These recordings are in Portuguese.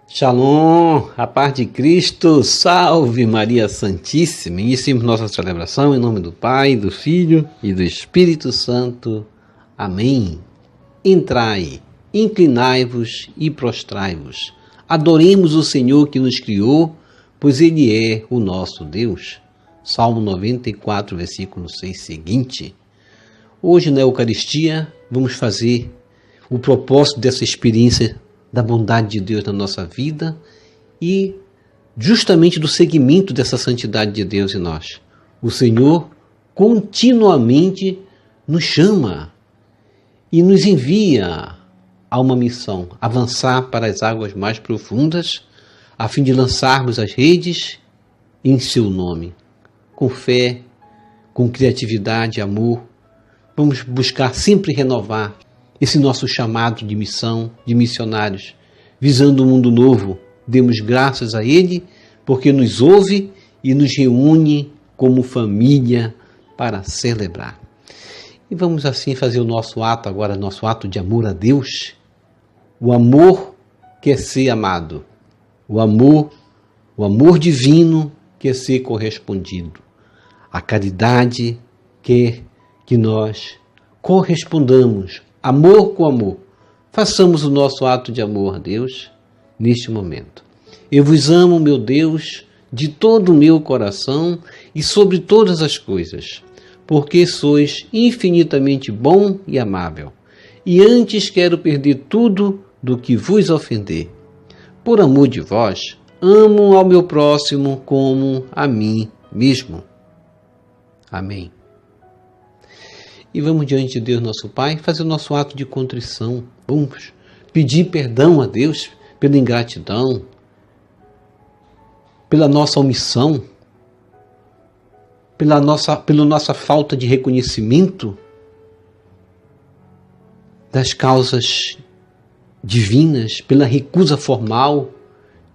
Shalom, a paz de Cristo, salve Maria Santíssima. Iniciemos nossa celebração em nome do Pai, do Filho e do Espírito Santo. Amém. Entrai, inclinai-vos e prostrai-vos. Adoremos o Senhor que nos criou, pois Ele é o nosso Deus. Salmo 94, versículo 6 seguinte. Hoje na Eucaristia vamos fazer o propósito dessa experiência da bondade de Deus na nossa vida e justamente do seguimento dessa santidade de Deus em nós. O Senhor continuamente nos chama e nos envia a uma missão, avançar para as águas mais profundas, a fim de lançarmos as redes em seu nome. Com fé, com criatividade, amor, vamos buscar sempre renovar esse nosso chamado de missão, de missionários, visando um mundo novo. Demos graças a Ele, porque nos ouve e nos reúne como família para celebrar. E vamos assim fazer o nosso ato agora, nosso ato de amor a Deus. O amor quer ser amado. O amor divino quer ser correspondido. A caridade quer que nós correspondamos amor com amor. Façamos o nosso ato de amor a Deus neste momento. Eu vos amo, meu Deus, de todo o meu coração e sobre todas as coisas, porque sois infinitamente bom e amável. E antes quero perder tudo do que vos ofender. Por amor de vós, amo ao meu próximo como a mim mesmo. Amém. E vamos diante de Deus nosso Pai fazer o nosso ato de contrição. Vamos pedir perdão a Deus pela ingratidão, pela nossa omissão, pela nossa falta de reconhecimento das causas divinas, pela recusa formal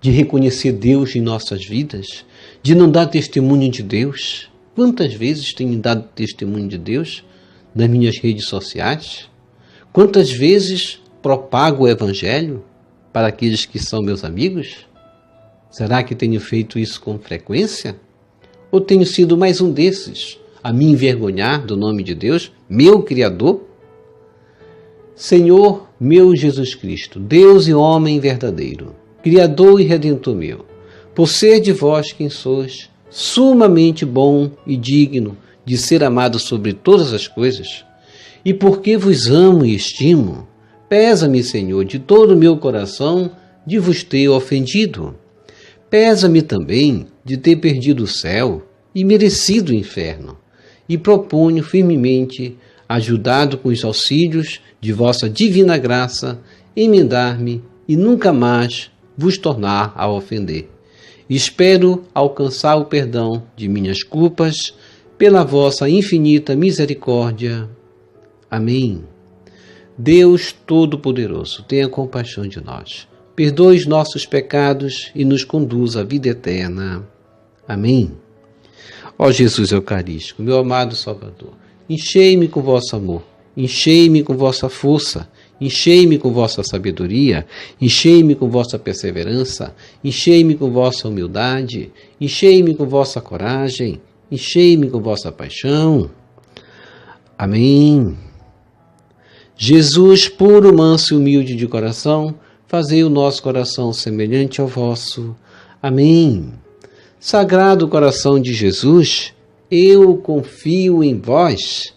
de reconhecer Deus em nossas vidas, de não dar testemunho de Deus. Quantas vezes tenho dado testemunho de Deus nas minhas redes sociais? Quantas vezes propago o Evangelho para aqueles que são meus amigos? Será que tenho feito isso com frequência? Ou tenho sido mais um desses a me envergonhar do nome de Deus, meu Criador? Senhor meu Jesus Cristo, Deus e homem verdadeiro, Criador e Redentor meu, por ser de vós quem sois, sumamente bom e digno de ser amado sobre todas as coisas, e porque vos amo e estimo, pesa-me, Senhor, de todo o meu coração de vos ter ofendido. Pesa-me também de ter perdido o céu e merecido o inferno, e proponho firmemente, ajudado com os auxílios de vossa divina graça, emendar-me e nunca mais vos tornar a ofender. Espero alcançar o perdão de minhas culpas, pela vossa infinita misericórdia. Amém. Deus Todo-Poderoso, tenha compaixão de nós. Perdoe os nossos pecados e nos conduza à vida eterna. Amém. Ó Jesus Eucarístico, meu amado Salvador, enchei-me com vosso amor, enchei-me com vossa força, enchei-me com vossa sabedoria, enchei-me com vossa perseverança, enchei-me com vossa humildade, enchei-me com vossa coragem, enchei-me com vossa paixão. Amém. Jesus, puro, manso e humilde de coração, fazei o nosso coração semelhante ao vosso. Amém. Sagrado coração de Jesus, eu confio em vós.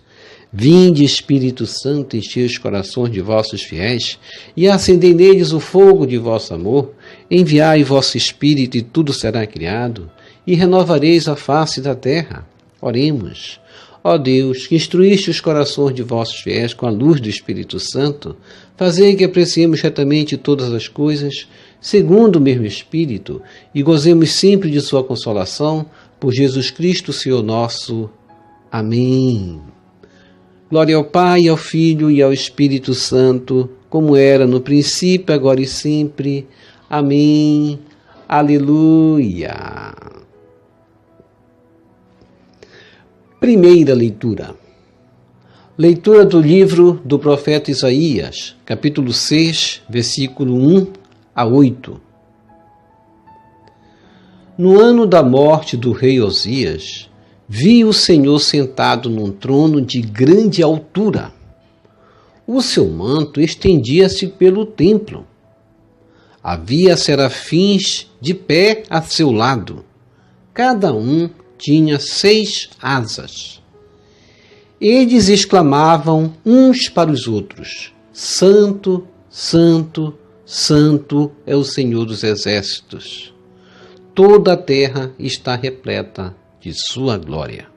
Vinde, Espírito Santo, enchei os corações de vossos fiéis e acendei neles o fogo de vosso amor. Enviai vosso Espírito e tudo será criado, e renovareis a face da terra. Oremos. Ó Deus, que instruíste os corações de vossos fiéis com a luz do Espírito Santo, fazei que apreciemos retamente todas as coisas, segundo o mesmo Espírito, e gozemos sempre de sua consolação, por Jesus Cristo, Senhor nosso. Amém. Glória ao Pai, ao Filho e ao Espírito Santo, como era no princípio, agora e sempre. Amém. Aleluia. Primeira leitura. Leitura do livro do profeta Isaías, capítulo 6, versículo 1 a 8. No ano da morte do rei Osias, vi o Senhor sentado num trono de grande altura. O seu manto estendia-se pelo templo. Havia serafins de pé a seu lado. Cada um tinha 6 asas. Eles exclamavam uns para os outros: Santo, Santo, Santo é o Senhor dos Exércitos. Toda a terra está repleta de sua glória.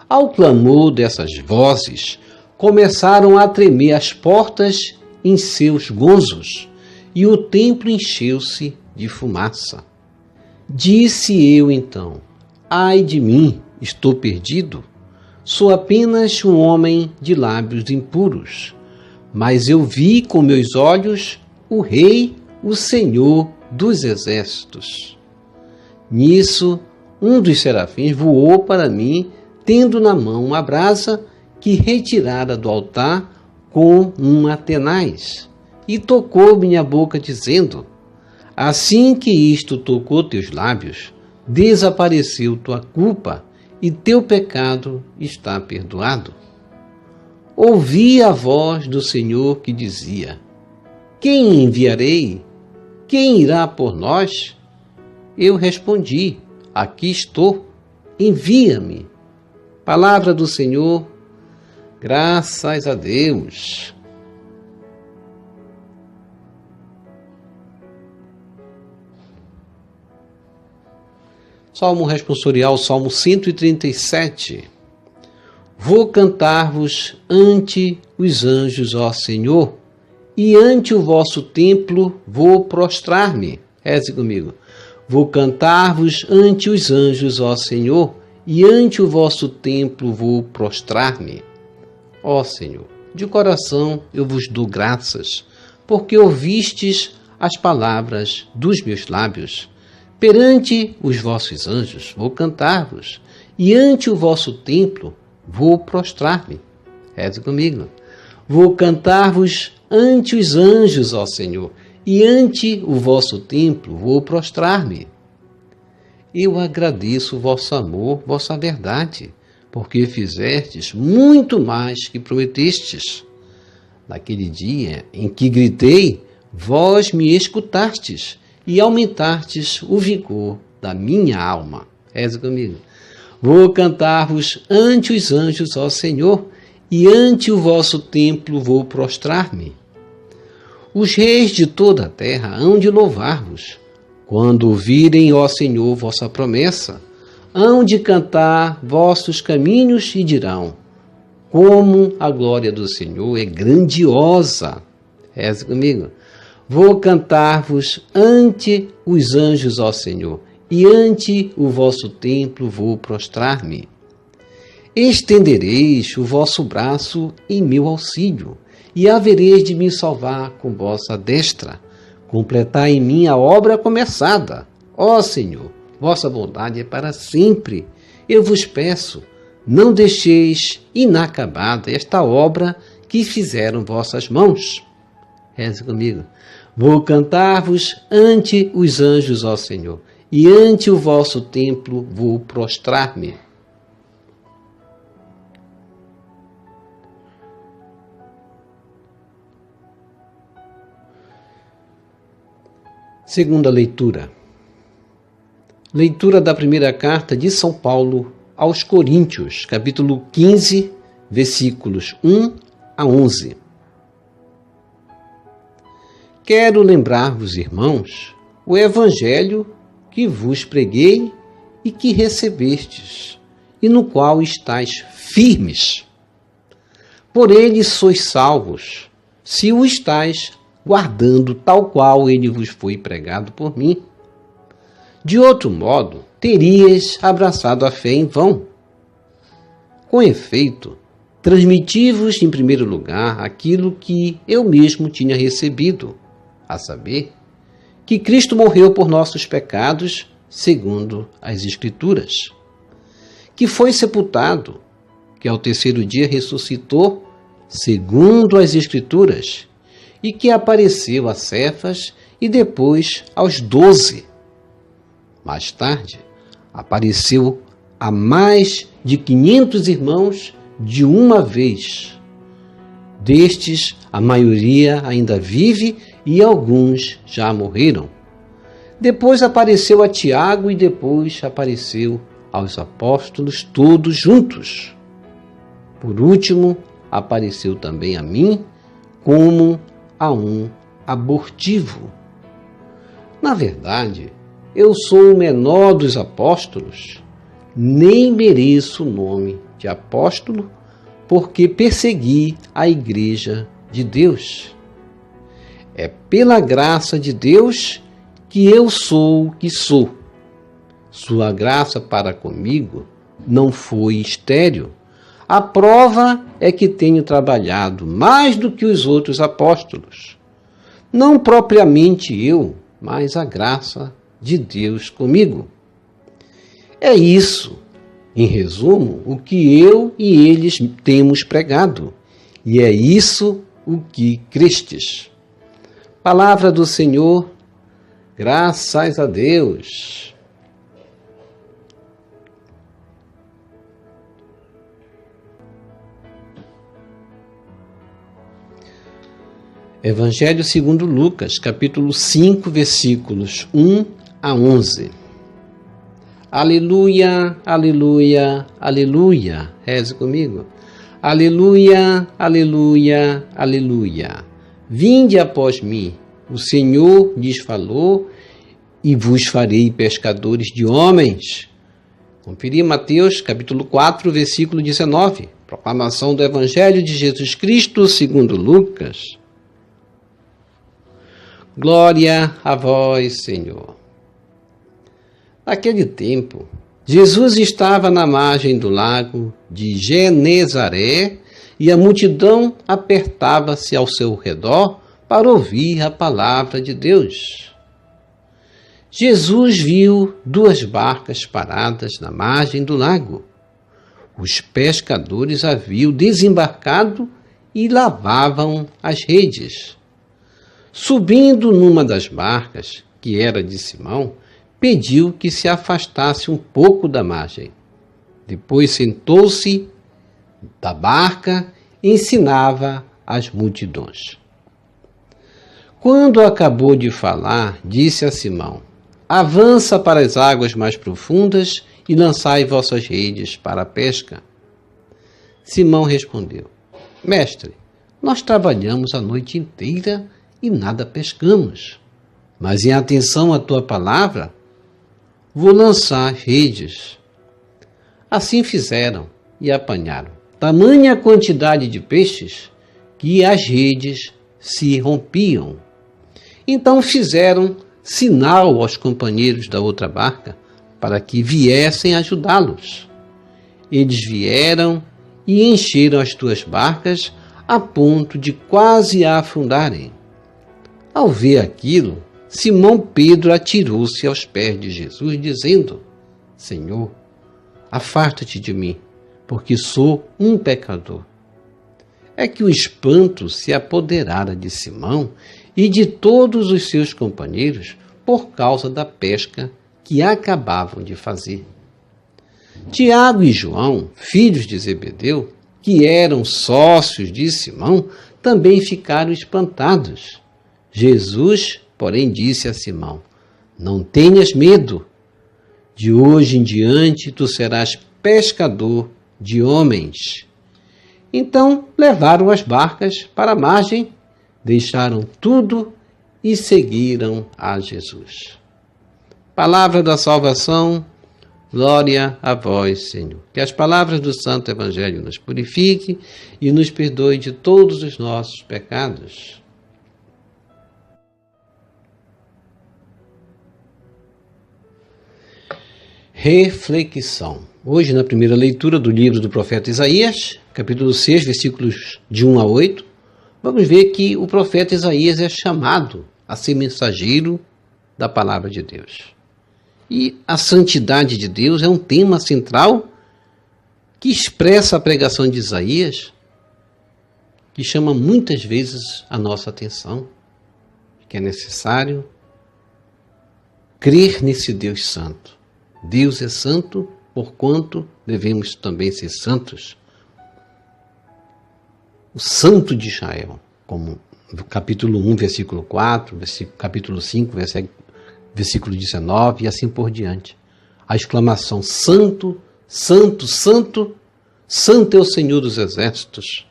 Ao clamor dessas vozes, começaram a tremer as portas em seus gonzos, e o templo encheu-se de fumaça. Disse eu então: ai de mim, estou perdido. Sou apenas um homem de lábios impuros. Mas eu vi com meus olhos o Rei, o Senhor dos Exércitos. Nisso, um dos serafins voou para mim, tendo na mão uma brasa que retirara do altar com uma tenaz, e tocou minha boca, dizendo: assim que isto tocou teus lábios, desapareceu tua culpa, e teu pecado está perdoado. Ouvi a voz do Senhor que dizia: quem enviarei? Quem irá por nós? Eu respondi: aqui estou, envia-me. Palavra do Senhor, graças a Deus. Salmo responsorial, Salmo 137. Vou cantar-vos ante os anjos, ó Senhor, e ante o vosso templo vou prostrar-me. Reze comigo. Vou cantar-vos ante os anjos, ó Senhor, e ante o vosso templo vou prostrar-me. Ó Senhor, de coração eu vos dou graças, porque ouvistes as palavras dos meus lábios. Perante os vossos anjos vou cantar-vos, e ante o vosso templo vou prostrar-me. Reze comigo. Vou cantar-vos ante os anjos, ó Senhor, e ante o vosso templo vou prostrar-me. Eu agradeço o vosso amor, vossa verdade, porque fizestes muito mais que prometestes. Naquele dia em que gritei, vós me escutastes, e aumentastes o vigor da minha alma. Reze comigo. Vou cantar-vos ante os anjos, ó Senhor, e ante o vosso templo vou prostrar-me. Os reis de toda a terra hão de louvar-vos. Quando ouvirem, ó Senhor, vossa promessa, hão de cantar vossos caminhos e dirão: como a glória do Senhor é grandiosa. Reze comigo. Vou cantar-vos ante os anjos, ó Senhor, e ante o vosso templo vou prostrar-me. Estendereis o vosso braço em meu auxílio, e havereis de me salvar com vossa destra. Completai em mim a obra começada. Ó Senhor, vossa bondade é para sempre. Eu vos peço, não deixeis inacabada esta obra que fizeram vossas mãos. Reze comigo. Vou cantar-vos ante os anjos, ó Senhor, e ante o vosso templo vou prostrar-me. Segunda leitura. Leitura da primeira carta de São Paulo aos Coríntios, capítulo 15, versículos 1 a 11. Quero lembrar-vos, irmãos, o evangelho que vos preguei e que recebestes, e no qual estáis firmes. Por ele sois salvos, se o estáis guardando tal qual ele vos foi pregado por mim. De outro modo, terias abraçado a fé em vão. Com efeito, transmiti-vos em primeiro lugar aquilo que eu mesmo tinha recebido, a saber, que Cristo morreu por nossos pecados, segundo as Escrituras, que foi sepultado, que ao terceiro dia ressuscitou, segundo as Escrituras, e que apareceu a Cefas e depois aos 12. Mais tarde, apareceu a mais de 500 irmãos de uma vez. Destes, a maioria ainda vive e alguns já morreram. Depois apareceu a Tiago e depois apareceu aos apóstolos todos juntos. Por último, apareceu também a mim como a um abortivo. Na verdade, eu sou o menor dos apóstolos, nem mereço o nome de apóstolo, porque persegui a igreja de Deus. É pela graça de Deus que eu sou o que sou. Sua graça para comigo não foi estéril. A prova é que tenho trabalhado mais do que os outros apóstolos. Não propriamente eu, mas a graça de Deus comigo. É isso, em resumo, o que eu e eles temos pregado. E é isso o que crestes. Palavra do Senhor, graças a Deus. Evangelho segundo Lucas, capítulo 5, versículos 1 a 11. Aleluia, aleluia, aleluia. Reze comigo. Aleluia, aleluia, aleluia. Vinde após mim, o Senhor lhes falou, e vos farei pescadores de homens. Conferir Mateus, capítulo 4, versículo 19. Proclamação do Evangelho de Jesus Cristo segundo Lucas. Glória a vós, Senhor. Naquele tempo, Jesus estava na margem do lago de Genezaré e a multidão apertava-se ao seu redor para ouvir a palavra de Deus. Jesus viu 2 barcas paradas na margem do lago. Os pescadores haviam desembarcado e lavavam as redes. Subindo numa das barcas, que era de Simão, pediu que se afastasse um pouco da margem. Depois sentou-se da barca e ensinava as multidões. Quando acabou de falar, disse a Simão: avança para as águas mais profundas e lançai vossas redes para a pesca. Simão respondeu: Mestre, nós trabalhamos a noite inteira e nada pescamos. Mas em atenção à tua palavra, vou lançar as redes. Assim fizeram e apanharam tamanha quantidade de peixes que as redes se rompiam. Então fizeram sinal aos companheiros da outra barca para que viessem ajudá-los. Eles vieram e encheram as 2 barcas a ponto de quase a afundarem. Ao ver aquilo, Simão Pedro atirou-se aos pés de Jesus, dizendo: Senhor, afasta-te de mim, porque sou um pecador. É que o espanto se apoderara de Simão e de todos os seus companheiros por causa da pesca que acabavam de fazer. Tiago e João, filhos de Zebedeu, que eram sócios de Simão, também ficaram espantados. Jesus, porém, disse a Simão: não tenhas medo. De hoje em diante tu serás pescador de homens. Então levaram as barcas para a margem, deixaram tudo e seguiram a Jesus. Palavra da salvação, glória a vós, Senhor. Que as palavras do Santo Evangelho nos purifiquem e nos perdoe de todos os nossos pecados. Reflexão. Hoje, na primeira leitura do livro do profeta Isaías, capítulo 6, versículos de 1 a 8, vamos ver que o profeta Isaías é chamado a ser mensageiro da palavra de Deus. E a santidade de Deus é um tema central que expressa a pregação de Isaías, que chama muitas vezes a nossa atenção, que é necessário crer nesse Deus santo. Deus é santo, porquanto devemos também ser santos. O santo de Israel, como no capítulo 1, versículo 4, capítulo 5, versículo 19 e assim por diante. A exclamação: santo, santo, santo, santo é o Senhor dos exércitos.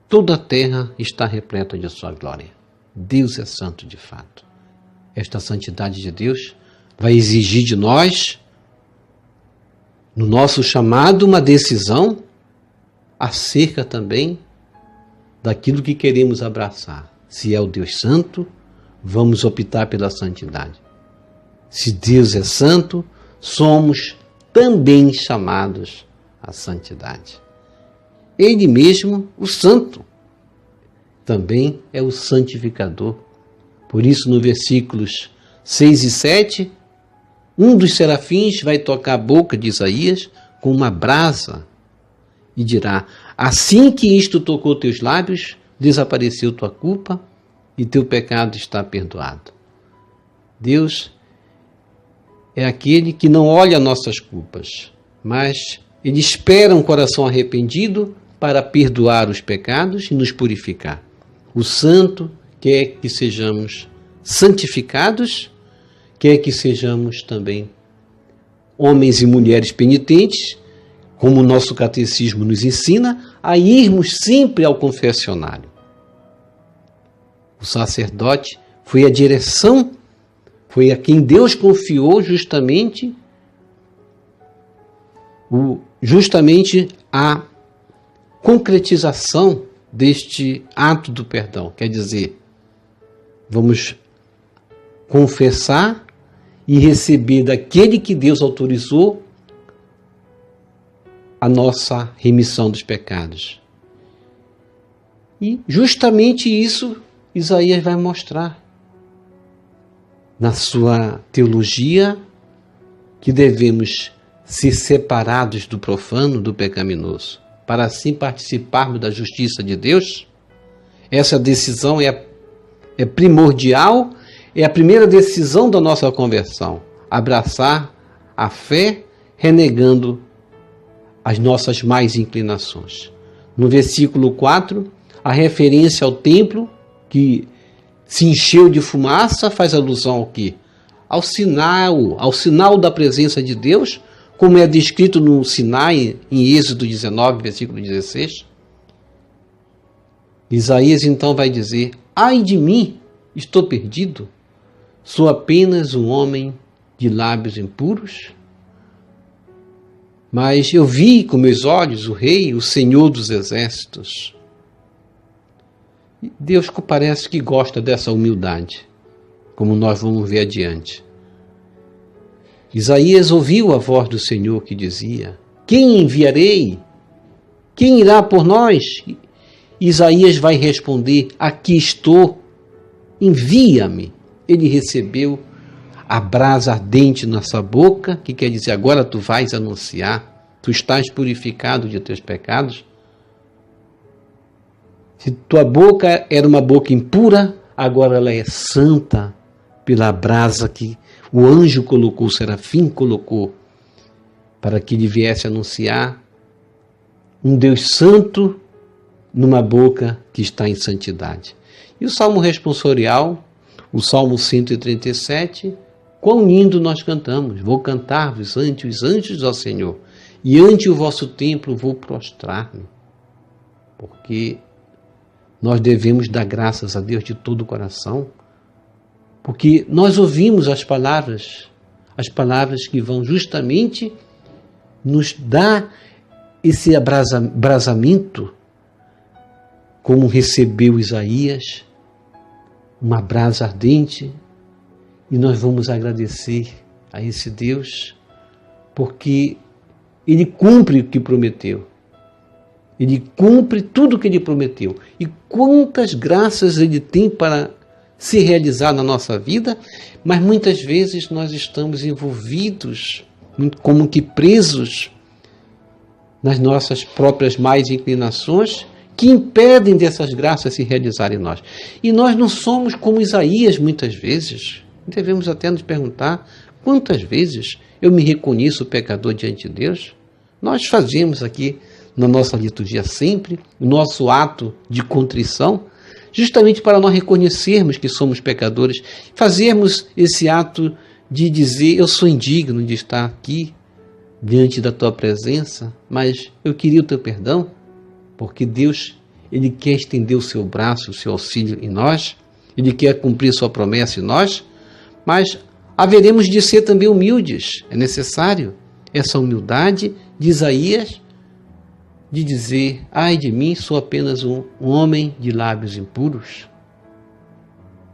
Toda a terra está repleta de sua glória. Deus é santo de fato. Esta santidade de Deus vai exigir de nós, no nosso chamado, uma decisão acerca também daquilo que queremos abraçar. Se é o Deus santo, vamos optar pela santidade. Se Deus é santo, somos também chamados à santidade. Ele mesmo, o santo, também é o santificador. Por isso, no versículos 6 e 7, um dos serafins vai tocar a boca de Isaías com uma brasa e dirá: assim que isto tocou teus lábios, desapareceu tua culpa e teu pecado está perdoado. Deus é aquele que não olha nossas culpas, mas Ele espera um coração arrependido para perdoar os pecados e nos purificar. O santo quer que sejamos santificados, quer que sejamos também homens e mulheres penitentes, como o nosso catecismo nos ensina, a irmos sempre ao confessionário. O sacerdote foi a direção, foi a quem Deus confiou justamente a concretização deste ato do perdão. Quer dizer, vamos confessar e receber daquele que Deus autorizou a nossa remissão dos pecados. E justamente isso Isaías vai mostrar na sua teologia, que devemos ser separados do profano, do pecaminoso, para assim participarmos da justiça de Deus. Essa decisão é primordial, é a primeira decisão da nossa conversão, abraçar a fé, renegando as nossas más inclinações. No versículo 4, a referência ao templo, que se encheu de fumaça, faz alusão ao quê? Ao sinal da presença de Deus, como é descrito no Sinai, em Êxodo 19, versículo 16. Isaías então vai dizer: ai de mim, estou perdido, sou apenas um homem de lábios impuros. Mas eu vi com meus olhos o Rei, o Senhor dos exércitos. Deus parece que gosta dessa humildade, como nós vamos ver adiante. Isaías ouviu a voz do Senhor que dizia: quem enviarei? Quem irá por nós? Isaías vai responder: aqui estou, envia-me. Ele recebeu a brasa ardente na sua boca, que quer dizer, agora tu vais anunciar, tu estás purificado de teus pecados. Se tua boca era uma boca impura, agora ela é santa pela brasa que o anjo colocou, o serafim colocou, para que ele viesse anunciar um Deus santo numa boca que está em santidade. E o Salmo responsorial, o Salmo 137, quão lindo nós cantamos: vou cantar-vos ante os anjos, ó Senhor, e ante o vosso templo vou prostrar-me. Porque nós devemos dar graças a Deus de todo o coração, porque nós ouvimos as palavras que vão justamente nos dar esse abrasamento, como recebeu Isaías, uma brasa ardente, e nós vamos agradecer a esse Deus, porque Ele cumpre o que prometeu. Ele cumpre tudo o que Ele prometeu. E quantas graças Ele tem para se realizar na nossa vida, mas muitas vezes nós estamos envolvidos, como que presos nas nossas próprias más inclinações, que impedem dessas graças se realizarem em nós. E nós não somos como Isaías muitas vezes. Devemos até nos perguntar quantas vezes eu me reconheço pecador diante de Deus. Nós fazemos aqui na nossa liturgia sempre o nosso ato de contrição, justamente para nós reconhecermos que somos pecadores, fazermos esse ato de dizer: eu sou indigno de estar aqui diante da tua presença, mas eu queria o teu perdão, porque Deus, Ele quer estender o seu braço, o seu auxílio em nós, Ele quer cumprir sua promessa em nós, mas haveremos de ser também humildes. É necessário essa humildade de Isaías, de dizer: ai de mim, sou apenas um homem de lábios impuros.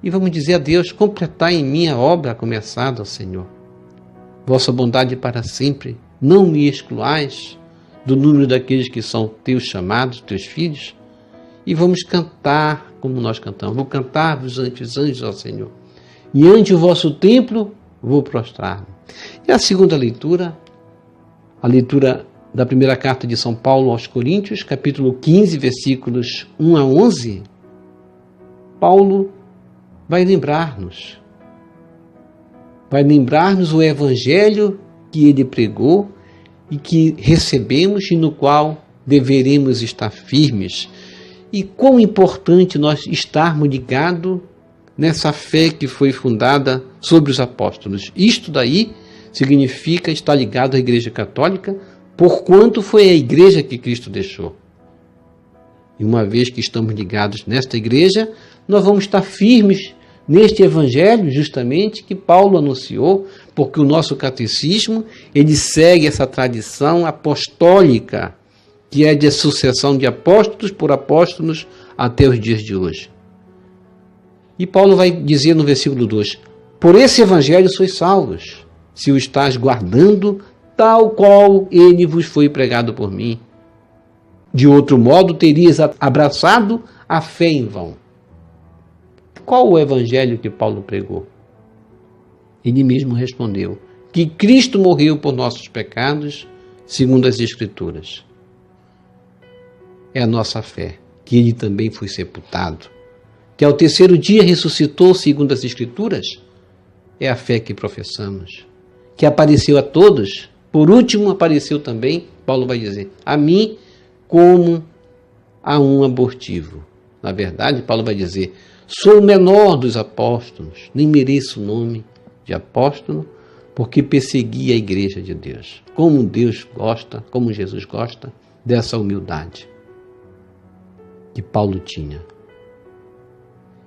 E vamos dizer a Deus: completai em mim a obra começada, ó Senhor. Vossa bondade para sempre, não me excluais do número daqueles que são teus chamados, teus filhos. E vamos cantar como nós cantamos: vou cantar-vos ante os anjos, ó Senhor, e ante o vosso templo vou prostrar-me. E a segunda leitura, a leitura da primeira carta de São Paulo aos Coríntios, capítulo 15, versículos 1 a 11, Paulo vai lembrar-nos o evangelho que ele pregou e que recebemos e no qual deveremos estar firmes. E quão importante nós estarmos ligados nessa fé que foi fundada sobre os apóstolos. Isto daí significa estar ligado à Igreja Católica, porquanto foi a igreja que Cristo deixou. E uma vez que estamos ligados nesta igreja, nós vamos estar firmes neste evangelho, justamente, que Paulo anunciou, porque o nosso catecismo, ele segue essa tradição apostólica, que é de sucessão de apóstolos por apóstolos até os dias de hoje. E Paulo vai dizer no versículo 2: por esse evangelho sois salvos, se o estás guardando, tal qual ele vos foi pregado por mim. De outro modo, terias abraçado a fé em vão. Qual o evangelho que Paulo pregou? Ele mesmo respondeu que Cristo morreu por nossos pecados, segundo as Escrituras. É a nossa fé, que ele também foi sepultado, que ao terceiro dia ressuscitou, segundo as Escrituras. É a fé que professamos, que apareceu a todos. Por último, apareceu também, Paulo vai dizer, a mim como a um abortivo. Na verdade, Paulo vai dizer: sou o menor dos apóstolos, nem mereço o nome de apóstolo, porque persegui a igreja de Deus. Como Deus gosta, como Jesus gosta dessa humildade que Paulo tinha.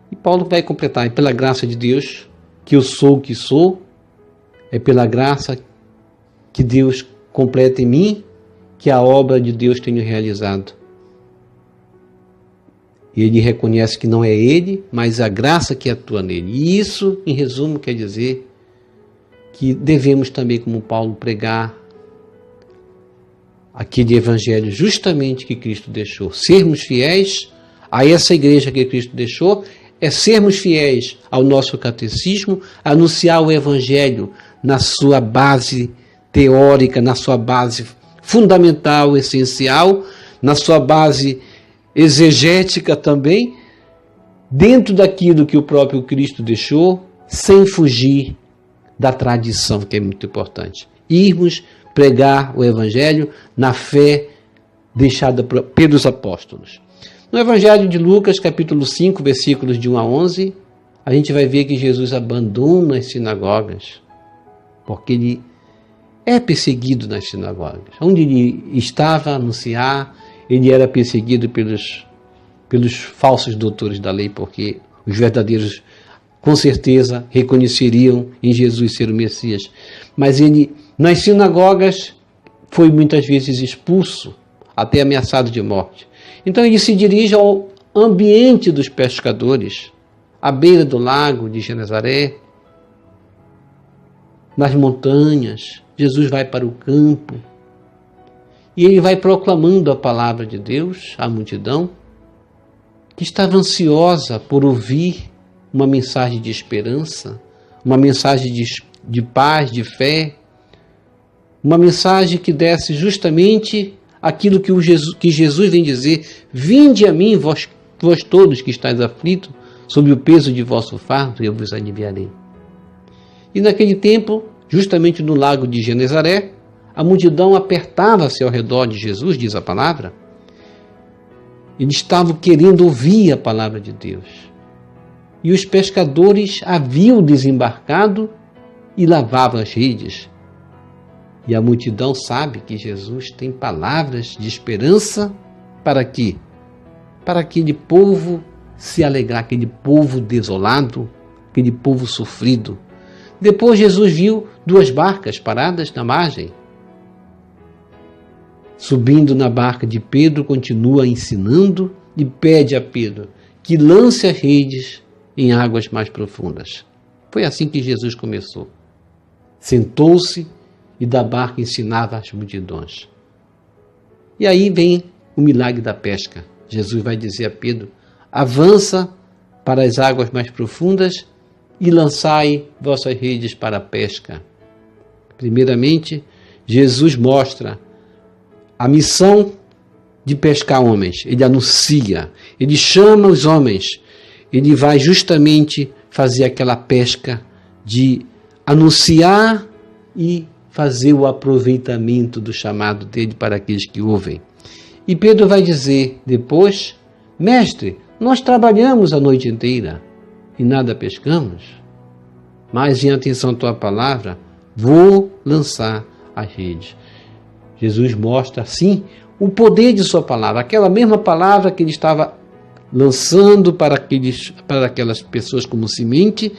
E Paulo vai completar: é pela graça de Deus que eu sou o que sou, é pela graça que Deus completa em mim, que a obra de Deus tenho realizado. E ele reconhece que não é ele, mas a graça que atua nele. E isso, em resumo, quer dizer que devemos também, como Paulo, pregar aquele evangelho justamente que Cristo deixou. Sermos fiéis a essa igreja que Cristo deixou é sermos fiéis ao nosso catecismo, anunciar o evangelho na sua base teórica, na sua base fundamental, essencial, na sua base exegética também, dentro daquilo que o próprio Cristo deixou, sem fugir da tradição, que é muito importante. Irmos pregar o evangelho na fé deixada pelos apóstolos. No evangelho de Lucas, capítulo 5, versículos de 1 a 11, a gente vai ver que Jesus abandona as sinagogas, porque ele é perseguido nas sinagogas. Onde ele estava a anunciar, ele era perseguido pelos falsos doutores da lei, porque os verdadeiros, com certeza, reconheceriam em Jesus ser o Messias. Mas ele, nas sinagogas, foi muitas vezes expulso, até ameaçado de morte. Então ele se dirige ao ambiente dos pescadores, à beira do lago de Genezaré, nas montanhas. Jesus vai para o campo e ele vai proclamando a palavra de Deus à multidão, que estava ansiosa por ouvir uma mensagem de esperança, uma mensagem de paz, de fé, uma mensagem que desse justamente aquilo que Jesus vem dizer: vinde a mim, vós todos que estáis aflitos, sob o peso de vosso fardo, e eu vos aliviarei. E naquele tempo, justamente no lago de Genezaré, a multidão apertava-se ao redor de Jesus, diz a palavra. Eles estavam querendo ouvir a palavra de Deus. E os pescadores haviam desembarcado e lavavam as redes. E a multidão sabe que Jesus tem palavras de esperança para quê? Para aquele povo se alegrar, aquele povo desolado, aquele povo sofrido. Depois Jesus viu 2 barcas paradas na margem. Subindo na barca de Pedro, continua ensinando e pede a Pedro que lance as redes em águas mais profundas. Foi assim que Jesus começou. Sentou-se e da barca ensinava as multidões. E aí vem o milagre da pesca. Jesus vai dizer a Pedro: avança para as águas mais profundas e lançai vossas redes para a pesca. Primeiramente, Jesus mostra a missão de pescar homens. Ele anuncia, ele chama os homens, ele vai justamente fazer aquela pesca de anunciar e fazer o aproveitamento do chamado dele para aqueles que ouvem. E Pedro vai dizer depois: mestre, nós trabalhamos a noite inteira e nada pescamos, mas em atenção à tua palavra, vou lançar as redes. Jesus mostra assim o poder de sua palavra, aquela mesma palavra que ele estava lançando para aquelas pessoas como semente,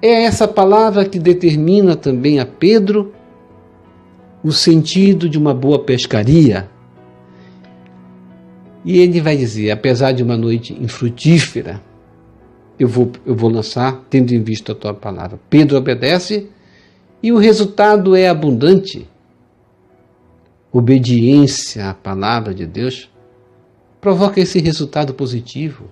é essa palavra que determina também a Pedro o sentido de uma boa pescaria. E ele vai dizer: apesar de uma noite infrutífera, eu vou lançar, tendo em vista a tua palavra. Pedro obedece e o resultado é abundante. Obediência à palavra de Deus provoca esse resultado positivo,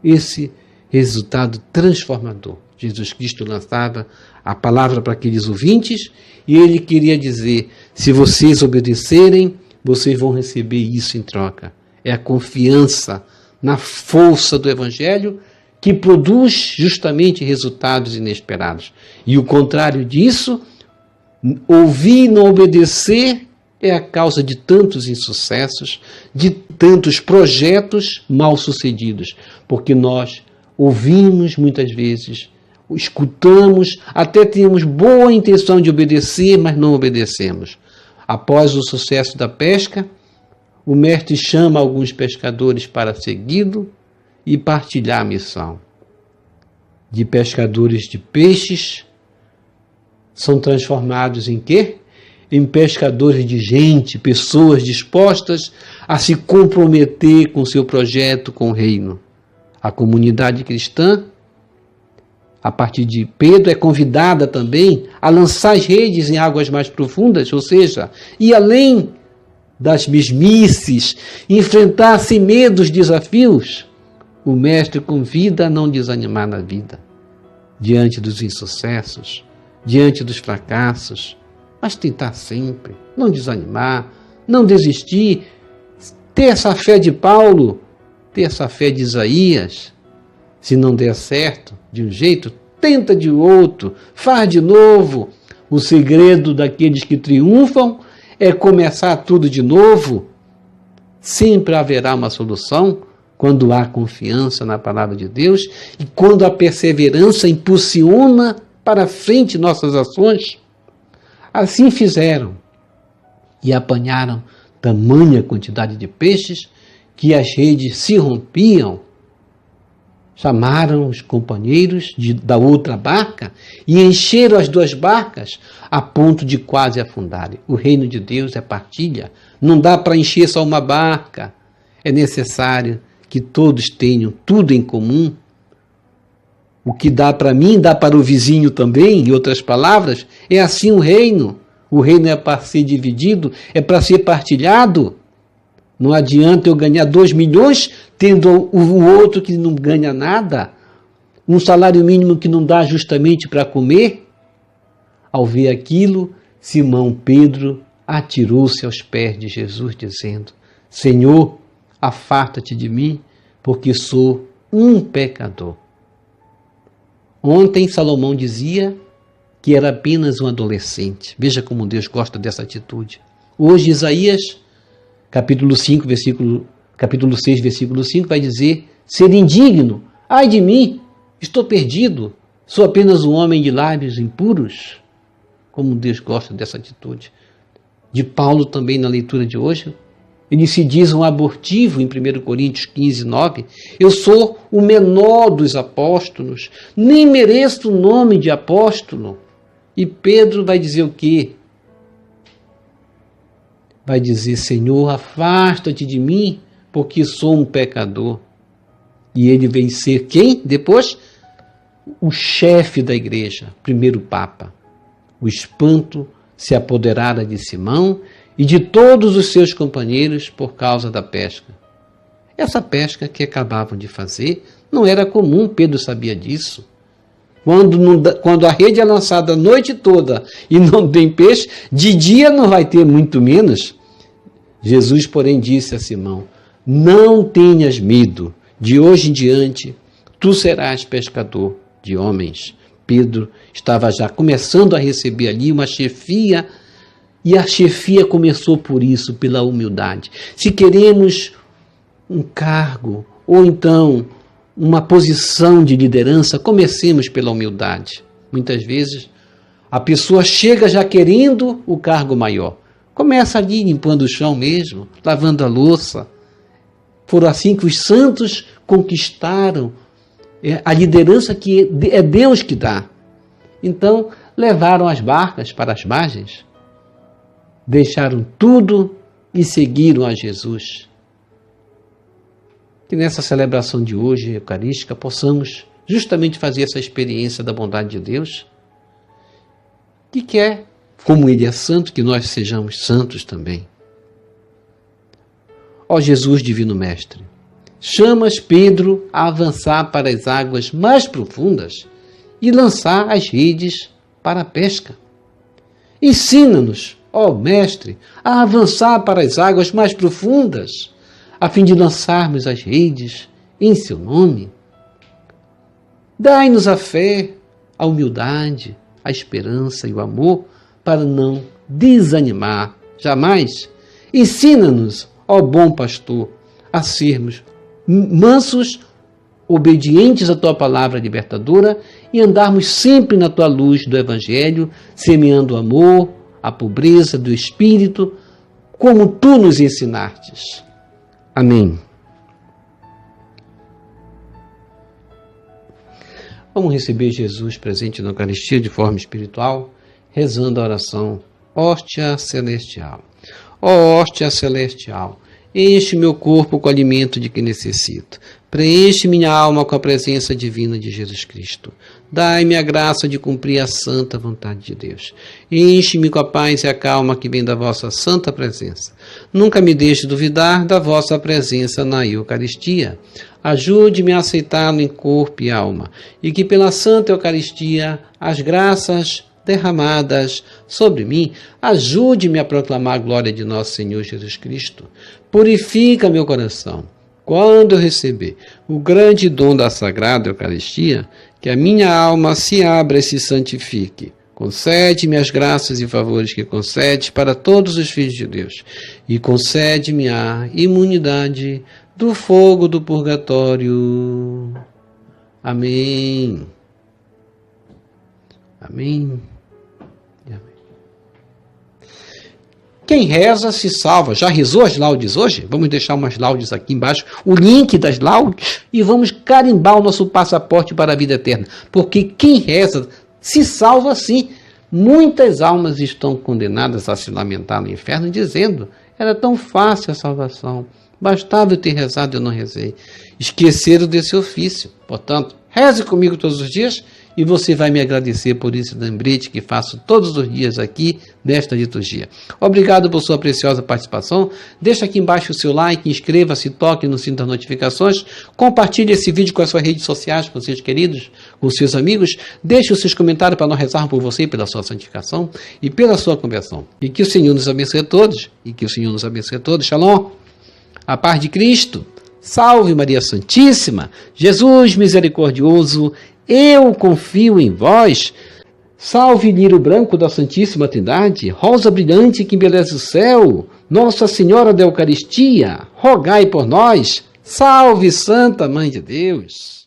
esse resultado transformador. Jesus Cristo lançava a palavra para aqueles ouvintes e ele queria dizer: se vocês obedecerem, vocês vão receber isso em troca. É a confiança na força do Evangelho que produz justamente resultados inesperados. E o contrário disso, ouvir e não obedecer, é a causa de tantos insucessos, de tantos projetos mal sucedidos, porque nós ouvimos muitas vezes, escutamos, até temos boa intenção de obedecer, mas não obedecemos. Após o sucesso da pesca, o mestre chama alguns pescadores para segui-lo e partilhar a missão. De pescadores de peixes, são transformados em quê? Em pescadores de gente, pessoas dispostas a se comprometer com seu projeto, com o reino. A comunidade cristã, a partir de Pedro, é convidada também a lançar as redes em águas mais profundas, ou seja, ir além das mesmices, enfrentar sem medo os desafios. O mestre convida a não desanimar na vida, diante dos insucessos, diante dos fracassos, mas tentar sempre, não desanimar, não desistir, ter essa fé de Paulo, ter essa fé de Isaías. Se não der certo de um jeito, tenta de outro, faz de novo. O segredo daqueles que triunfam é começar tudo de novo. Sempre haverá uma solução quando há confiança na palavra de Deus e quando a perseverança impulsiona para frente nossas ações. Assim fizeram e apanharam tamanha quantidade de peixes que as redes se rompiam. Chamaram os companheiros da outra barca e encheram as 2 barcas a ponto de quase afundarem. O reino de Deus é partilha. Não dá para encher só uma barca. É necessário que todos tenham tudo em comum. O que dá para mim, dá para o vizinho também. Em outras palavras, é assim o reino. O reino é para ser dividido, é para ser partilhado. Não adianta eu ganhar 2 milhões tendo o outro que não ganha nada. Um salário mínimo que não dá justamente para comer. Ao ver aquilo, Simão Pedro atirou-se aos pés de Jesus, dizendo: Senhor, afasta-te de mim, porque sou um pecador. Ontem Salomão dizia que era apenas um adolescente. Veja como Deus gosta dessa atitude. Hoje, Isaías, capítulo 6, versículo 5, vai dizer: ser indigno, ai de mim, estou perdido, sou apenas um homem de lábios impuros. Como Deus gosta dessa atitude. De Paulo também na leitura de hoje, ele se diz um abortivo em 1 Coríntios 15, 9. Eu sou o menor dos apóstolos, nem mereço o nome de apóstolo. E Pedro vai dizer o quê? Vai dizer: Senhor, afasta-te de mim, porque sou um pecador. E ele vem ser quem? Depois, o chefe da igreja, primeiro Papa. O espanto se apoderara de Simão e de todos os seus companheiros por causa da pesca. Essa pesca que acabavam de fazer não era comum, Pedro sabia disso. Quando a rede é lançada a noite toda e não tem peixe, de dia não vai ter muito menos. Jesus, porém, disse a Simão: não tenhas medo, de hoje em diante tu serás pescador de homens. Pedro estava já começando a receber ali uma chefia, e a chefia começou por isso, pela humildade. Se queremos um cargo ou então uma posição de liderança, comecemos pela humildade. Muitas vezes a pessoa chega já querendo o cargo maior. Começa ali limpando o chão mesmo, lavando a louça. Foram assim que os santos conquistaram a liderança que é Deus que dá. Então, levaram as barcas para as margens, deixaram tudo e seguiram a Jesus. Que nessa celebração de hoje, eucarística, possamos justamente fazer essa experiência da bondade de Deus, que quer, como Ele é santo, que nós sejamos santos também. Ó Jesus, Divino Mestre, chamas Pedro a avançar para as águas mais profundas e lançar as redes para a pesca. Ensina-nos, ó Mestre, a avançar para as águas mais profundas, a fim de lançarmos as redes em seu nome. Dai-nos a fé, a humildade, a esperança e o amor para não desanimar jamais. Ensina-nos, ó bom pastor, a sermos mansos, obedientes à tua palavra libertadora e andarmos sempre na tua luz do Evangelho, semeando o amor, a pobreza do Espírito, como tu nos ensinastes. Amém. Vamos receber Jesus presente na Eucaristia de forma espiritual, rezando a oração Hóstia Celestial. Ó hóstia celestial, enche meu corpo com o alimento de que necessito. Preenche minha alma com a presença divina de Jesus Cristo. Dai-me a graça de cumprir a santa vontade de Deus. Enche-me com a paz e a calma que vem da vossa santa presença. Nunca me deixe duvidar da vossa presença na Eucaristia. Ajude-me a aceitá-lo em corpo e alma, e que pela santa Eucaristia as graças derramadas sobre mim, ajude-me a proclamar a glória de nosso Senhor Jesus Cristo. Purifica meu coração. Quando eu receber o grande dom da Sagrada Eucaristia, que a minha alma se abra e se santifique. Concede-me as graças e favores que concedes para todos os filhos de Deus, e concede-me a imunidade do fogo do purgatório. Amém. Amém. Quem reza se salva. Já rezou as laudes hoje? Vamos deixar umas laudes aqui embaixo, o link das laudes, e vamos carimbar o nosso passaporte para a vida eterna. Porque quem reza se salva sim. Muitas almas estão condenadas a se lamentar no inferno, dizendo: era tão fácil a salvação, bastava eu ter rezado e eu não rezei. Esqueceram desse ofício. Portanto, reze comigo todos os dias, e você vai me agradecer por esse lembrete que faço todos os dias aqui nesta liturgia. Obrigado por sua preciosa participação. Deixa aqui embaixo o seu like, inscreva-se, toque no sino das notificações, compartilhe esse vídeo com as suas redes sociais, com seus queridos, com seus amigos. Deixe os seus comentários para nós rezarmos por você, pela sua santificação e pela sua conversão. E que o Senhor nos abençoe a todos. E que o Senhor nos abençoe a todos. Shalom. A paz de Cristo. Salve Maria Santíssima. Jesus misericordioso, eu confio em vós. Salve, lírio branco da Santíssima Trindade, rosa brilhante que embeleza o céu, Nossa Senhora da Eucaristia, rogai por nós. Salve, Santa Mãe de Deus!